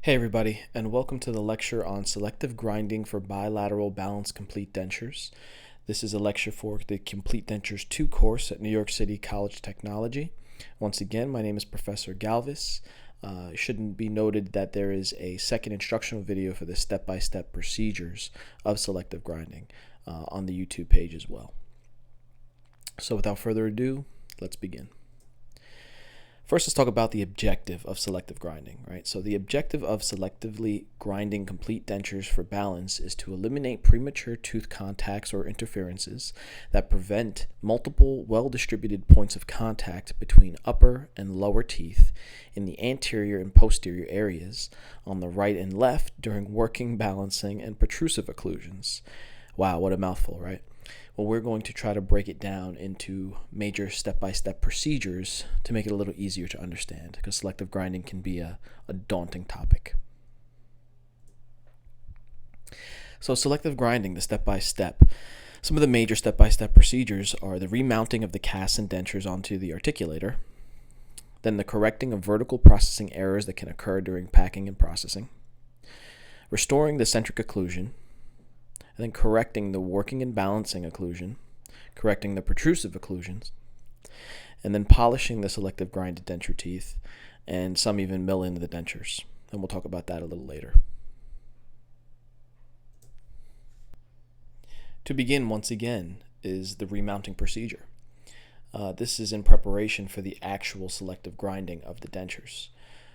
Hey everybody, and welcome to the lecture on selective grinding for bilateral balanced complete dentures. This is a lecture for the Complete Dentures II course at New York City College of Technology. Once again, my name is Professor Galvis. It shouldn't be noted that there is a second instructional video for the step-by-step procedures of selective grinding on the YouTube page as well. So without further ado, let's begin. First, let's talk about the objective of selective grinding, right? So the objective of selectively grinding complete dentures for balance is to eliminate premature tooth contacts or interferences that prevent multiple well-distributed points of contact between upper and lower teeth in the anterior and posterior areas on the right and left during working, balancing, and protrusive occlusions. Wow, what a mouthful, right? Well, we're going to try to break it down into major step-by-step procedures to make it a little easier to understand, because selective grinding can be a daunting topic. So selective grinding, the step-by-step. Some of the major step-by-step procedures are the remounting of the casts and dentures onto the articulator, then the correcting of vertical processing errors that can occur during packing and processing, restoring the centric occlusion, and then correcting the working and balancing occlusion, correcting the protrusive occlusions, and then polishing the selective grinded denture teeth, and some even mill in the dentures. And we'll talk about that a little later. To begin, once again, is the remounting procedure. This is in preparation for the actual selective grinding of the dentures.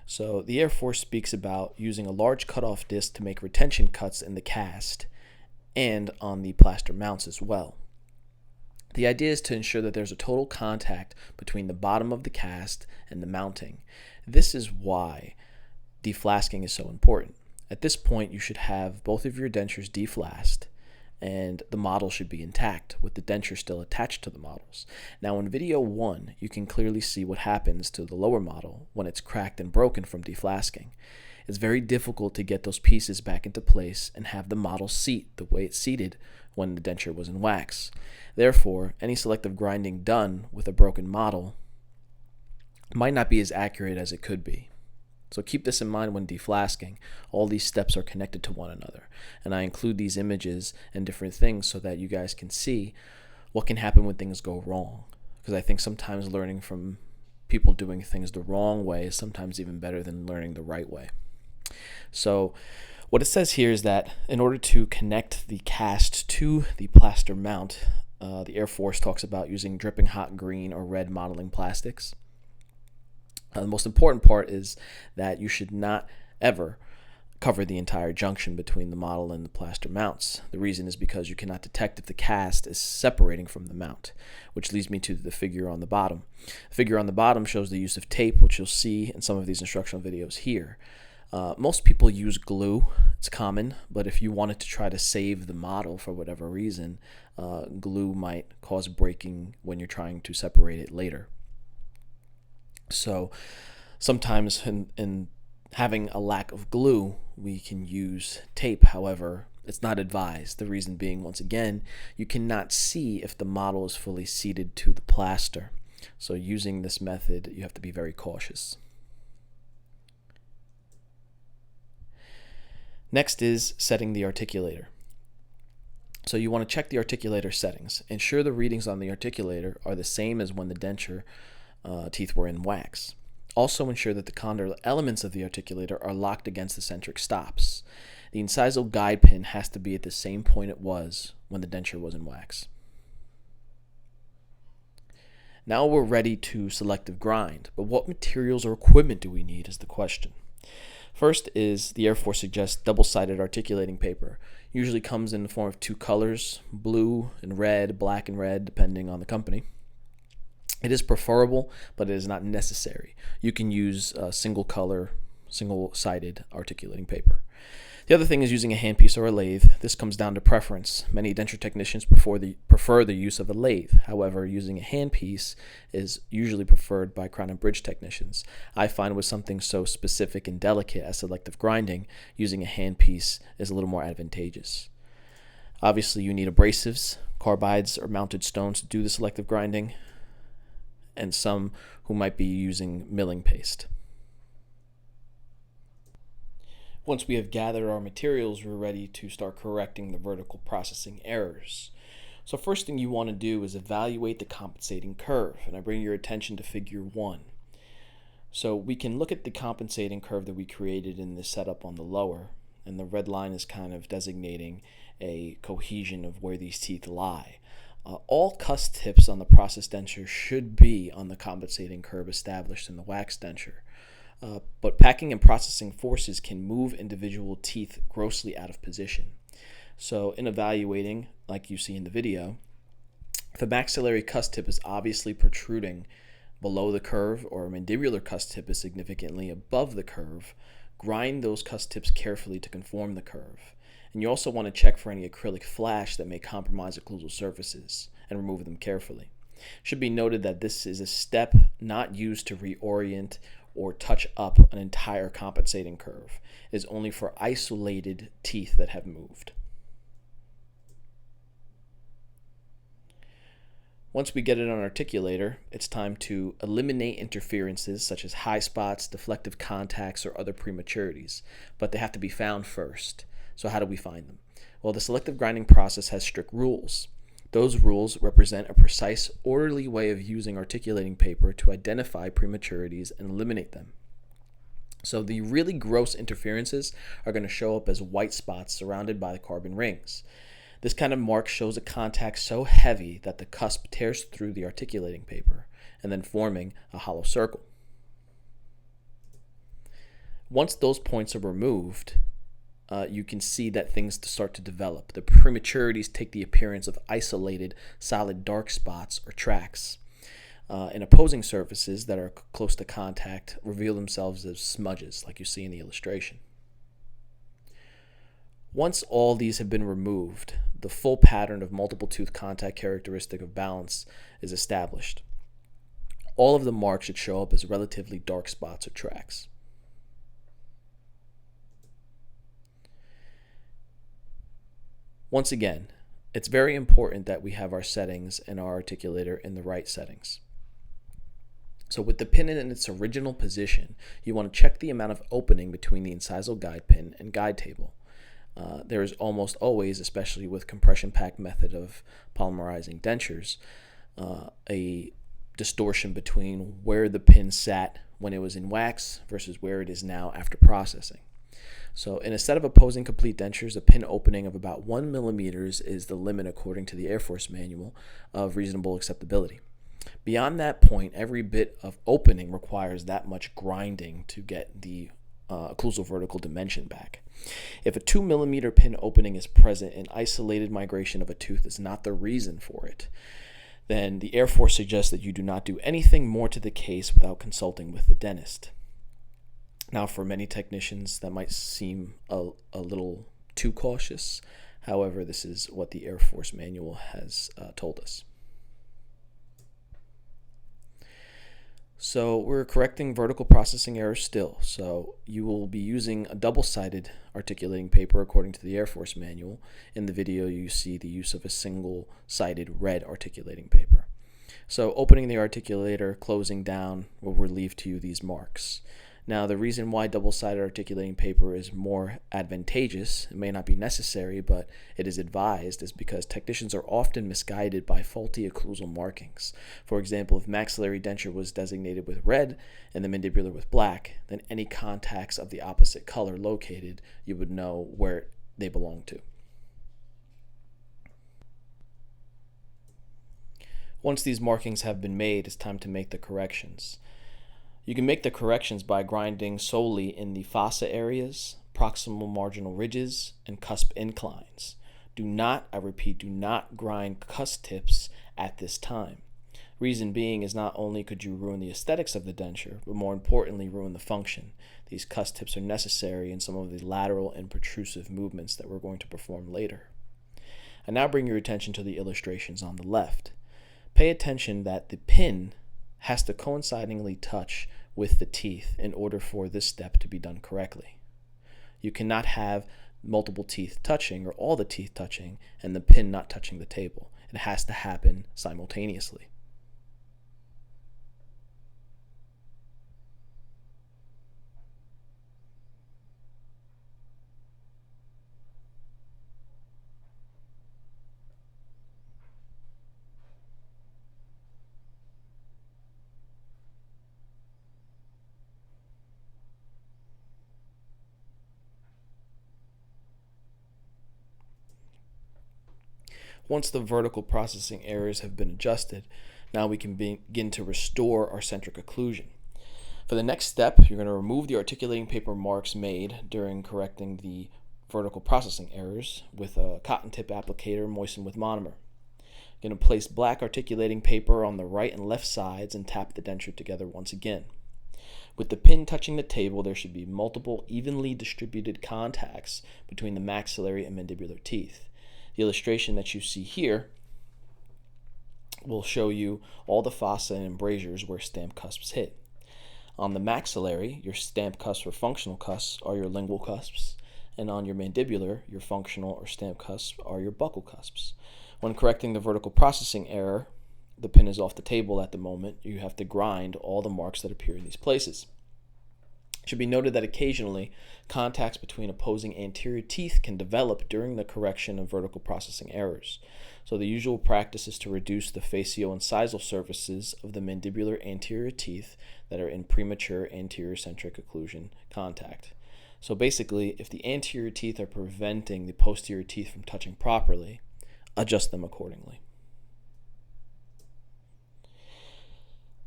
So the Air Force speaks about using a large cutoff disc to make retention cuts in the cast and on the plaster mounts as well. The idea is to ensure that there's a total contact between the bottom of the cast and the mounting. This is why deflasking is so important. At this point, you should have both of your dentures deflasked, and the model should be intact with the denture still attached to the models. Now in video 1, you can clearly see what happens to the lower model when it's cracked and broken from deflasking. It's very difficult to get those pieces back into place and have the model seat the way it seated when the denture was in wax. Therefore, any selective grinding done with a broken model might not be as accurate as it could be. So keep this in mind when deflasking. All these steps are connected to one another. And I include these images and different things so that you guys can see what can happen when things go wrong. Because I think sometimes learning from people doing things the wrong way is sometimes even better than learning the right way. So what it says here is that in order to connect the cast to the plaster mount, the Air Force talks about using dripping hot green or red modeling plastics. The most important part is that you should not ever cover the entire junction between the model and the plaster mounts. The reason is because you cannot detect if the cast is separating from the mount, which leads me to the figure on the bottom. The figure on the bottom shows the use of tape, which you'll see in some of these instructional videos here. Most people use glue. It's common, but if you wanted to try to save the model for whatever reason, glue might cause breaking when you're trying to separate it later. So sometimes in having a lack of glue, we can use tape. However, it's not advised. The reason being, once again, you cannot see if the model is fully seated to the plaster. So using this method, you have to be very cautious. Next is setting the articulator. So you want to check the articulator settings. Ensure the readings on the articulator are the same as when the denture teeth were in wax. Also ensure that the condyle elements of the articulator are locked against the centric stops. The incisal guide pin has to be at the same point it was when the denture was in wax. Now we're ready to selective grind, but what materials or equipment do we need is the question. First is the Air Force suggests double-sided articulating paper. Usually comes in the form of two colors, blue and red, black and red, depending on the company. It is preferable, but it is not necessary. You can use single color, single-sided articulating paper. The other thing is using a handpiece or a lathe. This comes down to preference. Many denture technicians prefer the use of a lathe. However, using a handpiece is usually preferred by crown and bridge technicians. I find with something so specific and delicate as selective grinding, using a handpiece is a little more advantageous. Obviously, you need abrasives, carbides, or mounted stones to do the selective grinding, and some who might be using milling paste. Once we have gathered our materials, we're ready to start correcting the vertical processing errors. So first thing you want to do is evaluate the compensating curve, and I bring your attention to figure 1. So we can look at the compensating curve that we created in this setup on the lower, and the red line is kind of designating a cohesion of where these teeth lie. All cusp tips on the processed denture should be on the compensating curve established in the wax denture. But packing and processing forces can move individual teeth grossly out of position. So in evaluating, like you see in the video, if a maxillary cusp tip is obviously protruding below the curve or a mandibular cusp tip is significantly above the curve, grind those cusp tips carefully to conform the curve. And you also want to check for any acrylic flash that may compromise occlusal surfaces and remove them carefully. It should be noted that this is a step not used to reorient or touch up an entire compensating curve. It is only for isolated teeth that have moved. Once we get it on articulator, it's time to eliminate interferences such as high spots, deflective contacts, or other prematurities, but they have to be found first. So how do we find them? Well, the selective grinding process has strict rules. Those rules represent a precise, orderly way of using articulating paper to identify prematurities and eliminate them. So the really gross interferences are going to show up as white spots surrounded by the carbon rings. This kind of mark shows a contact so heavy that the cusp tears through the articulating paper and then forming a hollow circle. Once those points are removed, you can see that things start to develop. The prematurities take the appearance of isolated, solid dark spots or tracks. And opposing surfaces that are close to contact reveal themselves as smudges, like you see in the illustration. Once all these have been removed, the full pattern of multiple tooth contact characteristic of balance is established. All of the marks should show up as relatively dark spots or tracks. Once again, it's very important that we have our settings and our articulator in the right settings. So with the pin in its original position, you want to check the amount of opening between the incisal guide pin and guide table. There is almost always, especially with compression pack method of polymerizing dentures, a distortion between where the pin sat when it was in wax versus where it is now after processing. So in a set of opposing complete dentures, a pin opening of about 1 millimeter is the limit according to the Air Force manual of reasonable acceptability. Beyond that point, every bit of opening requires that much grinding to get the occlusal vertical dimension back. If a 2 millimeter pin opening is present and isolated migration of a tooth is not the reason for it, then the Air Force suggests that you do not do anything more to the case without consulting with the dentist. Now, for many technicians, that might seem a little too cautious. However, this is what the Air Force manual has told us. So we're correcting vertical processing errors still. So you will be using a double-sided articulating paper according to the Air Force manual. In the video, you see the use of a single-sided red articulating paper. So opening the articulator, closing down will relieve to you these marks. Now, the reason why double-sided articulating paper is more advantageous, it may not be necessary, but it is advised, is because technicians are often misguided by faulty occlusal markings. For example, if maxillary denture was designated with red and the mandibular with black, then any contacts of the opposite color located, you would know where they belong to. Once these markings have been made, it's time to make the corrections. You can make the corrections by grinding solely in the fossa areas, proximal marginal ridges, and cusp inclines. Do not, I repeat, do not grind cusp tips at this time. Reason being is not only could you ruin the aesthetics of the denture, but more importantly ruin the function. These cusp tips are necessary in some of the lateral and protrusive movements that we're going to perform later. I now bring your attention to the illustrations on the left. Pay attention that the pin has to coincidingly touch with the teeth in order for this step to be done correctly. You cannot have multiple teeth touching or all the teeth touching and the pin not touching the table. It has to happen simultaneously. Once the vertical processing errors have been adjusted, now we can begin to restore our centric occlusion. For the next step, you're going to remove the articulating paper marks made during correcting the vertical processing errors with a cotton tip applicator moistened with monomer. You're going to place black articulating paper on the right and left sides and tap the denture together once again. With the pin touching the table, there should be multiple evenly distributed contacts between the maxillary and mandibular teeth. The illustration that you see here will show you all the fossa and embrasures where stamp cusps hit. On the maxillary, your stamp cusps or functional cusps are your lingual cusps, and on your mandibular, your functional or stamp cusps are your buccal cusps. When correcting the vertical processing error, the pin is off the table at the moment. You have to grind all the marks that appear in these places. It should be noted that occasionally contacts between opposing anterior teeth can develop during the correction of vertical processing errors. So the usual practice is to reduce the facio-incisal surfaces of the mandibular anterior teeth that are in premature anterior centric occlusion contact. So basically, if the anterior teeth are preventing the posterior teeth from touching properly, adjust them accordingly.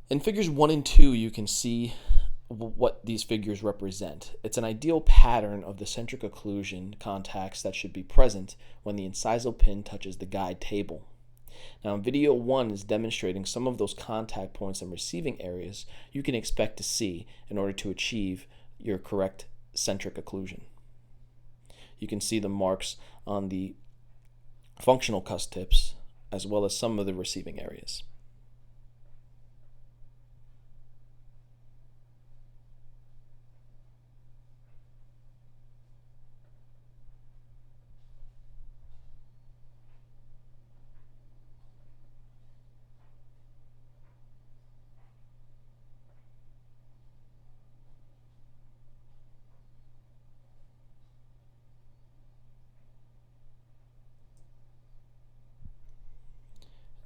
In figures 1 and 2, you can see what these figures represent. It's an ideal pattern of the centric occlusion contacts that should be present when the incisal pin touches the guide table. Now, video 1 is demonstrating some of those contact points and receiving areas you can expect to see in order to achieve your correct centric occlusion. You can see the marks on the functional cusp tips as well as some of the receiving areas.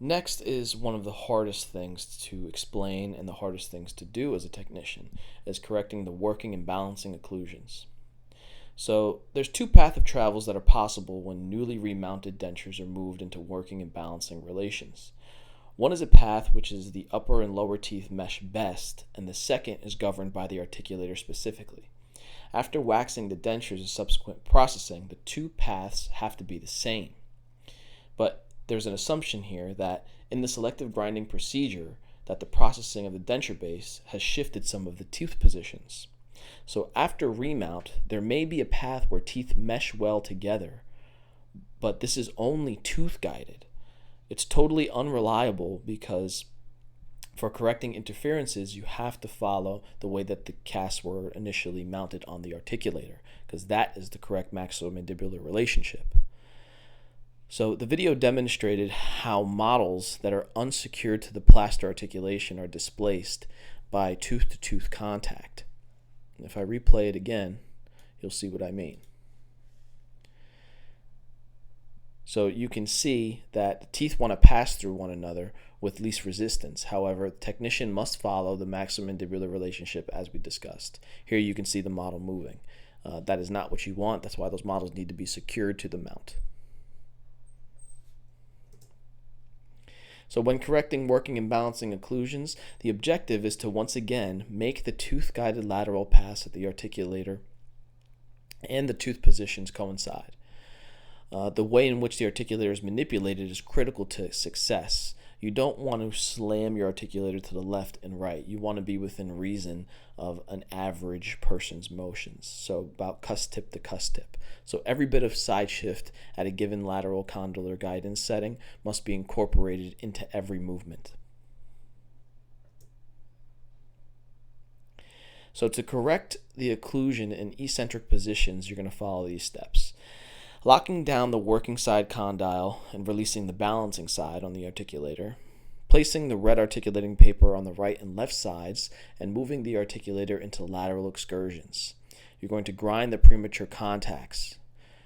Next is one of the hardest things to explain and the hardest things to do as a technician, is correcting the working and balancing occlusions. So there's two paths of travels that are possible when newly remounted dentures are moved into working and balancing relations. One is a path which is the upper and lower teeth mesh best, and the second is governed by the articulator specifically. After waxing the dentures and subsequent processing, the two paths have to be the same. But there's an assumption here that in the selective grinding procedure that the processing of the denture base has shifted some of the tooth positions. So after remount, there may be a path where teeth mesh well together, but this is only tooth guided. It's totally unreliable because for correcting interferences, you have to follow the way that the casts were initially mounted on the articulator, because that is the correct maxillomandibular relationship. So the video demonstrated how models that are unsecured to the plaster articulation are displaced by tooth-to-tooth contact. And if I replay it again, you'll see what I mean. So you can see that the teeth want to pass through one another with least resistance. However, the technician must follow the maxillomandibular relationship as we discussed. Here you can see the model moving. That is not what you want. That's why those models need to be secured to the mount. So when correcting working and balancing occlusions, the objective is to once again make the tooth-guided lateral pass at the articulator and the tooth positions coincide. The way in which the articulator is manipulated is critical to success. You don't want to slam your articulator to the left and right. You want to be within reason of an average person's motions, so about cusp tip to cusp tip. So every bit of side shift at a given lateral condylar guidance setting must be incorporated into every movement. So to correct the occlusion in eccentric positions, you're going to follow these steps. Locking down the working side condyle and releasing the balancing side on the articulator, placing the red articulating paper on the right and left sides, and moving the articulator into lateral excursions. You're going to grind the premature contacts.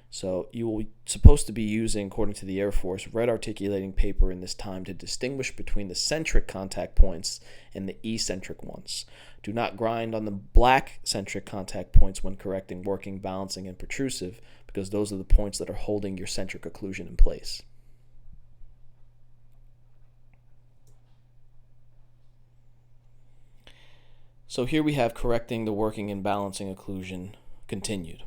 So you will be supposed to be using, according to the Air Force, red articulating paper in this time to distinguish between the centric contact points and the eccentric ones. Do not grind on the black centric contact points when correcting working, balancing, and protrusive, because those are the points that are holding your centric occlusion in place. So here we have correcting the working and balancing occlusion continued.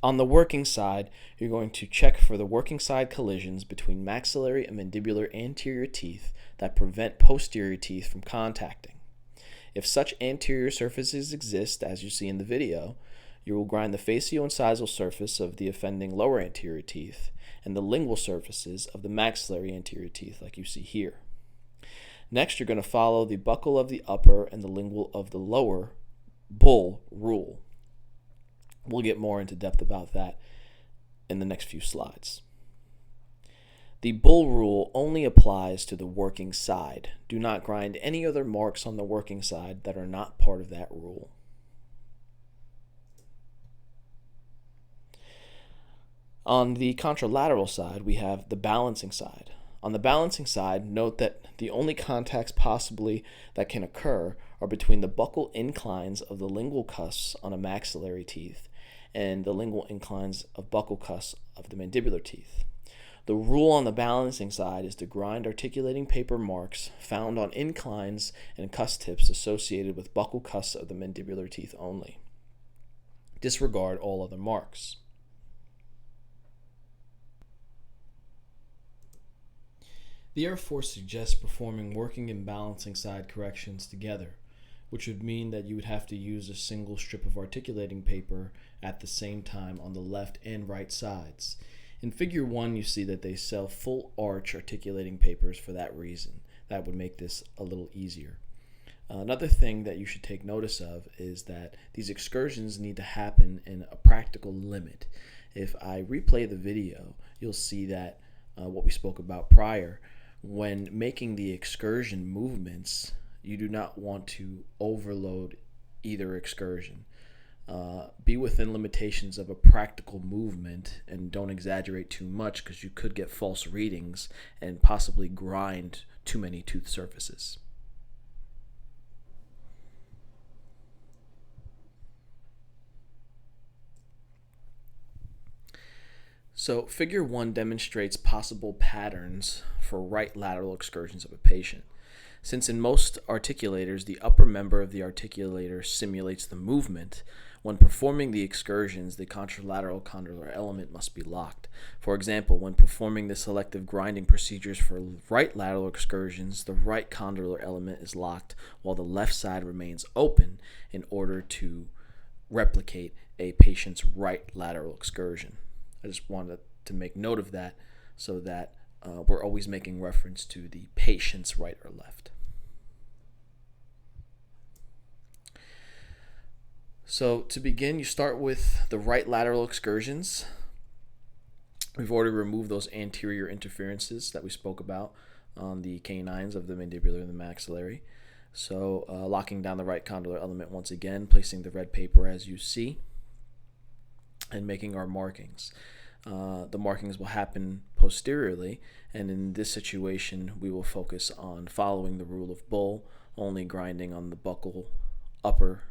On the working side, you're going to check for the working side collisions between maxillary and mandibular anterior teeth that prevent posterior teeth from contacting. If such anterior surfaces exist, as you see in the video, you will grind the facio-incisal surface of the offending lower anterior teeth and the lingual surfaces of the maxillary anterior teeth, like you see here. Next, you're going to follow the buccal of the upper and the lingual of the lower bull rule. We'll get more into depth about that in the next few slides. The bull rule only applies to the working side. Do not grind any other marks on the working side that are not part of that rule. On the contralateral side, we have the balancing side. On the balancing side, note that the only contacts possibly that can occur are between the buccal inclines of the lingual cusps on a maxillary teeth and the lingual inclines of buccal cusps of the mandibular teeth. The rule on the balancing side is to grind articulating paper marks found on inclines and cusp tips associated with buccal cusps of the mandibular teeth only. Disregard all other marks. The Air Force suggests performing working and balancing side corrections together, which would mean that you would have to use a single strip of articulating paper at the same time on the left and right sides. In Figure 1, you see that they sell full arch articulating papers for that reason. That would make this a little easier. Another thing that you should take notice of is that these excursions need to happen in a practical limit. If I replay the video, you'll see that what we spoke about prior, when making the excursion movements, you do not want to overload either excursion. Be within limitations of a practical movement and don't exaggerate too much, because you could get false readings and possibly grind too many tooth surfaces. So Figure 1 demonstrates possible patterns for right lateral excursions of a patient. Since in most articulators, the upper member of the articulator simulates the movement, when performing the excursions, the contralateral condylar element must be locked. For example, when performing the selective grinding procedures for right lateral excursions, the right condylar element is locked while the left side remains open in order to replicate a patient's right lateral excursion. I just wanted to make note of that so that we're always making reference to the patient's right or left. So to begin, you start with the right lateral excursions. We've already removed those anterior interferences that we spoke about on the canines of the mandibular and the maxillary. So locking down the right condylar element once again, placing the red paper as you see, and making our markings. The markings will happen posteriorly, and in this situation we will focus on following the rule of bull, only grinding on the buccal upper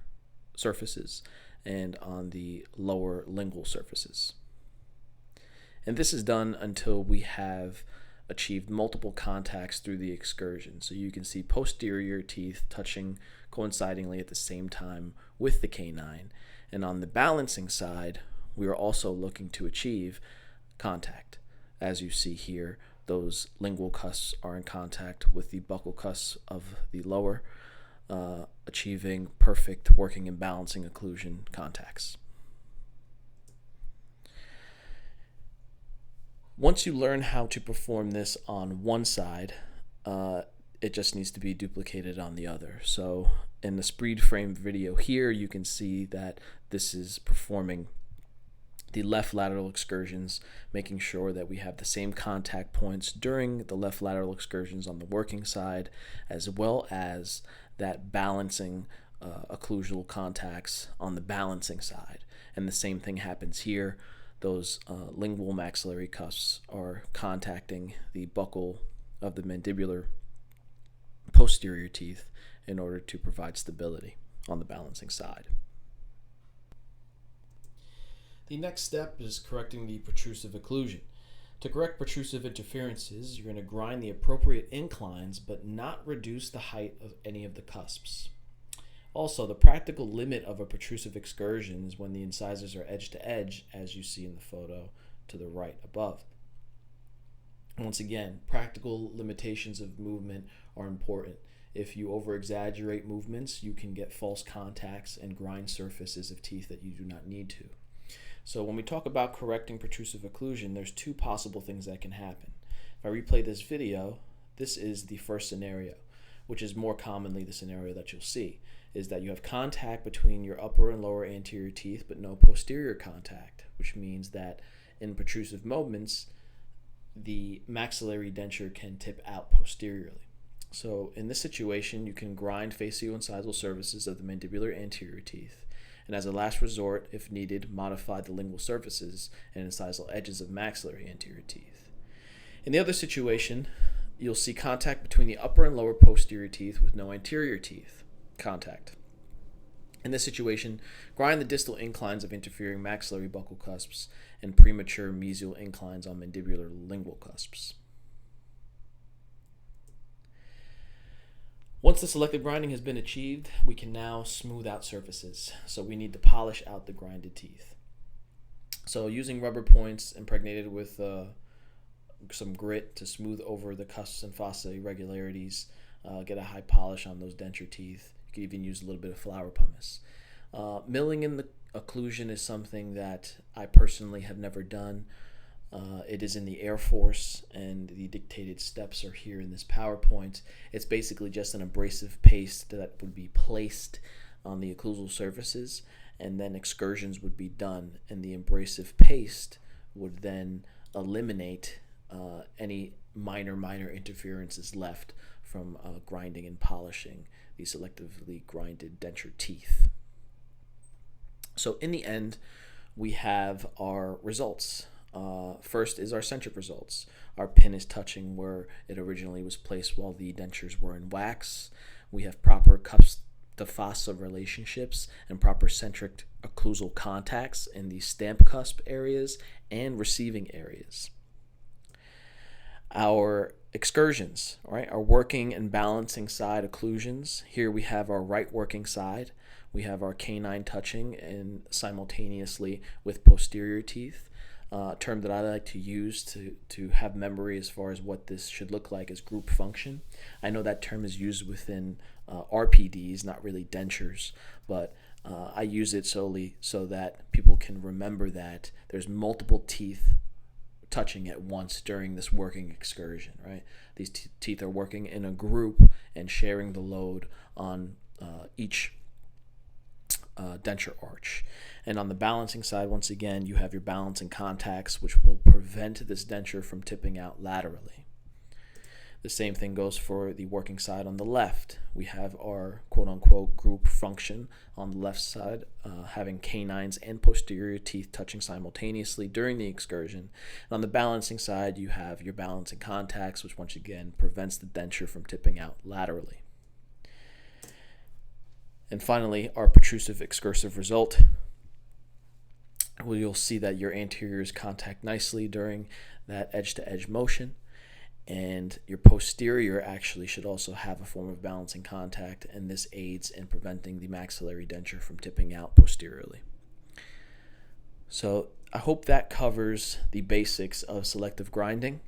surfaces and on the lower lingual surfaces. And this is done until we have achieved multiple contacts through the excursion. So you can see posterior teeth touching coincidingly at the same time with the canine. And on the balancing side, we are also looking to achieve contact. As you see here, those lingual cusps are in contact with the buccal cusps of the lower, achieving perfect working and balancing occlusion contacts. Once you learn how to perform this on one side, it just needs to be duplicated on the other. So in the Spreed frame video here, you can see that this is performing the left lateral excursions, making sure that we have the same contact points during the left lateral excursions on the working side, as well as that balancing occlusal contacts on the balancing side. And the same thing happens here. Those lingual maxillary cusps are contacting the buccal of the mandibular posterior teeth in order to provide stability on the balancing side. The next step is correcting the protrusive occlusion. To correct protrusive interferences, you're going to grind the appropriate inclines but not reduce the height of any of the cusps. Also, the practical limit of a protrusive excursion is when the incisors are edge to edge, as you see in the photo to the right above. Once again, practical limitations of movement are important. If you over-exaggerate movements, you can get false contacts and grind surfaces of teeth that you do not need to. So when we talk about correcting protrusive occlusion, there's two possible things that can happen. If I replay this video, this is the first scenario, which is more commonly the scenario that you'll see, is that you have contact between your upper and lower anterior teeth, but no posterior contact, which means that in protrusive moments, the maxillary denture can tip out posteriorly. So in this situation, you can grind facio-incisal surfaces of the mandibular anterior teeth, and as a last resort, if needed, modify the lingual surfaces and incisal edges of maxillary anterior teeth. In the other situation, you'll see contact between the upper and lower posterior teeth with no anterior teeth contact. In this situation, grind the distal inclines of interfering maxillary buccal cusps and premature mesial inclines on mandibular lingual cusps. Once the selective grinding has been achieved, we can now smooth out surfaces. So we need to polish out the grinded teeth. So using rubber points impregnated with some grit to smooth over the cusps and fossa irregularities, get a high polish on those denture teeth. You can even use a little bit of flour pumice. Milling in the occlusion is something that I personally have never done. It is in the Air Force, and the dictated steps are here in this PowerPoint. It's basically just an abrasive paste that would be placed on the occlusal surfaces, and then excursions would be done, and the abrasive paste would then eliminate any minor interferences left from grinding and polishing the selectively grinded denture teeth. So in the end, we have our results. First is our centric results. Our pin is touching where it originally was placed while the dentures were in wax. We have proper cups to fossa relationships and proper centric occlusal contacts in the stamp cusp areas and receiving areas. Our excursions, right, our working and balancing side occlusions. Here we have our right working side. We have our canine touching and simultaneously with posterior teeth. A term that I like to use to have memory as far as what this should look like is group function. I know that term is used within RPDs, not really dentures, but I use it solely so that people can remember that there's multiple teeth touching at once during this working excursion, right? These teeth are working in a group and sharing the load on each denture arch. And on the balancing side, once again, you have your balancing contacts, which will prevent this denture from tipping out laterally. The same thing goes for the working side on the left. We have our quote-unquote group function on the left side, having canines and posterior teeth touching simultaneously during the excursion. And on the balancing side, you have your balancing contacts, which once again prevents the denture from tipping out laterally. And finally, our protrusive excursive result. Well, you'll see that your anteriors contact nicely during that edge-to-edge motion, and your posterior actually should also have a form of balancing contact, and this aids in preventing the maxillary denture from tipping out posteriorly. So I hope that covers the basics of selective grinding.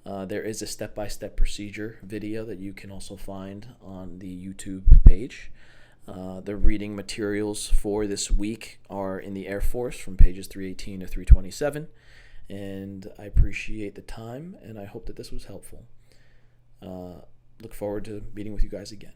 There is a step-by-step procedure video that you can also find on the YouTube page. The reading materials for this week are in the Air Force from pages 318 to 327, and I appreciate the time, and I hope that this was helpful. Look forward to meeting with you guys again.